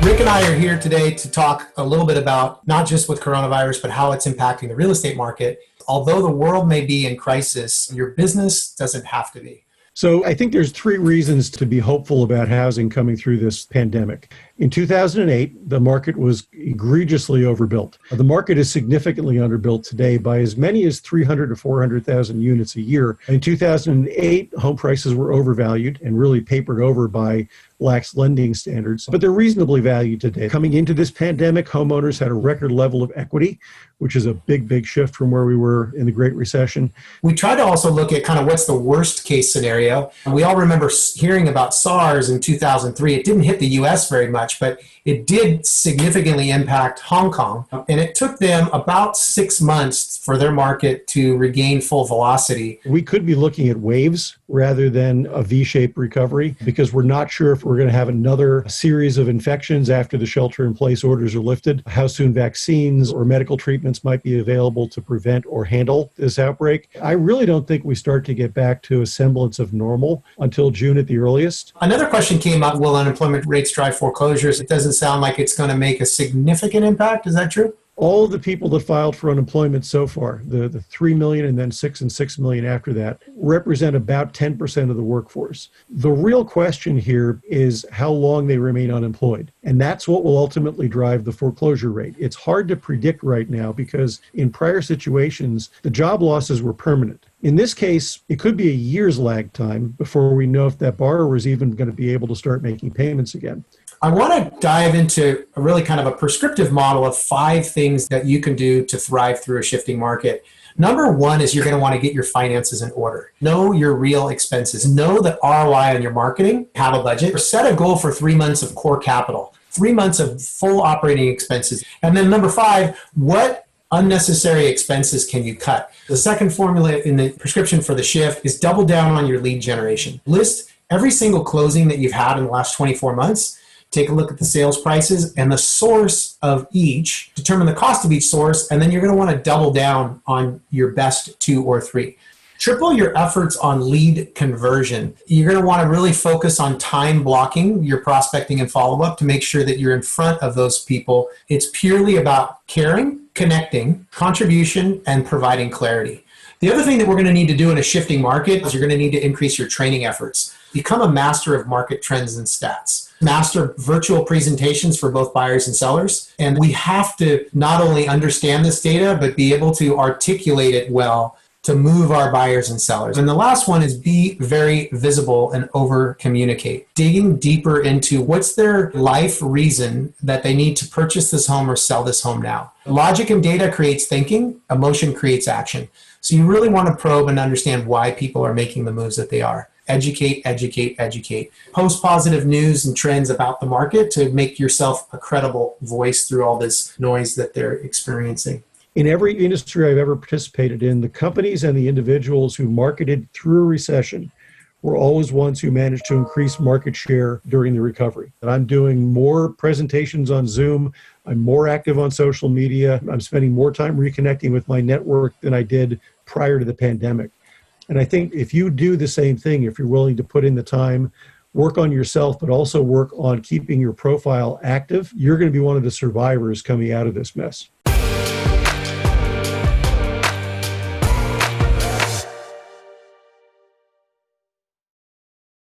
Rick and I are here today to talk a little bit about not just with coronavirus, but how it's impacting the real estate market. Although the world may be in crisis, your business doesn't have to be. So I think there's three reasons to be hopeful about housing coming through this pandemic. In 2008, the market was egregiously overbuilt. The market is significantly underbuilt today by as many as 300 to 400,000 units a year. In 2008, home prices were overvalued and really papered over by lax lending standards, but they're reasonably valued today. Coming into this pandemic, homeowners had a record level of equity, which is a big shift from where we were in the Great Recession. We try to also look at kind of what's the worst case scenario. We all remember hearing about SARS in 2003. It didn't hit the US very much, but it did significantly impact Hong Kong. And it took them about 6 months for their market to regain full velocity. We could be looking at waves rather than a V-shaped recovery because we're not sure if we're going to have another series of infections after the shelter-in-place orders are lifted, how soon vaccines or medical treatments might be available to prevent or handle this outbreak. I really don't think we start to get back to a semblance of normal until June at the earliest. Another question came up, will unemployment rates drive foreclosures? It doesn't sound like it's going to make a significant impact. Is that true? All of the people that filed for unemployment so far, the 3 million and then 6 and 6 million after that, represent about 10% of the workforce. The real question here is how long they remain unemployed. And that's what will ultimately drive the foreclosure rate. It's hard to predict right now because in prior situations, the job losses were permanent. In this case, it could be a year's lag time before we know if that borrower is even going to be able to start making payments again. I want to dive into a really kind of a prescriptive model of 5 things that you can do to thrive through a shifting market. Number 1 is you're going to want to get your finances in order. Know your real expenses. Know the ROI on your marketing. Have a budget. Set a goal for 3 months of core capital, 3 months of full operating expenses. And then number 5, what unnecessary expenses can you cut? The second formula in the prescription for the shift is double down on your lead generation. List every single closing that you've had in the last 24 months. Take a look at the sales prices and the source of each, determine the cost of each source, and then you're going to want to double down on your best 2 or 3. Triple your efforts on lead conversion. You're going to want to really focus on time blocking your prospecting and follow-up to make sure that you're in front of those people. It's purely about caring, connecting, contribution, and providing clarity. The other thing that we're going to need to do in a shifting market is you're going to need to increase your training efforts. Become a master of market trends and stats. Master virtual presentations for both buyers and sellers. And we have to not only understand this data, but be able to articulate it well to move our buyers and sellers. And the last one is be very visible and over communicate. Digging deeper into what's their life reason that they need to purchase this home or sell this home now. Logic and data creates thinking, emotion creates action. So you really want to probe and understand why people are making the moves that they are. Educate, educate, educate. Post positive news and trends about the market to make yourself a credible voice through all this noise that they're experiencing. In every industry I've ever participated in, the companies and the individuals who marketed through a recession were always ones who managed to increase market share during the recovery. And I'm doing more presentations on Zoom. I'm more active on social media. I'm spending more time reconnecting with my network than I did prior to the pandemic. And I think if you do the same thing, if you're willing to put in the time, work on yourself, but also work on keeping your profile active, you're going to be one of the survivors coming out of this mess.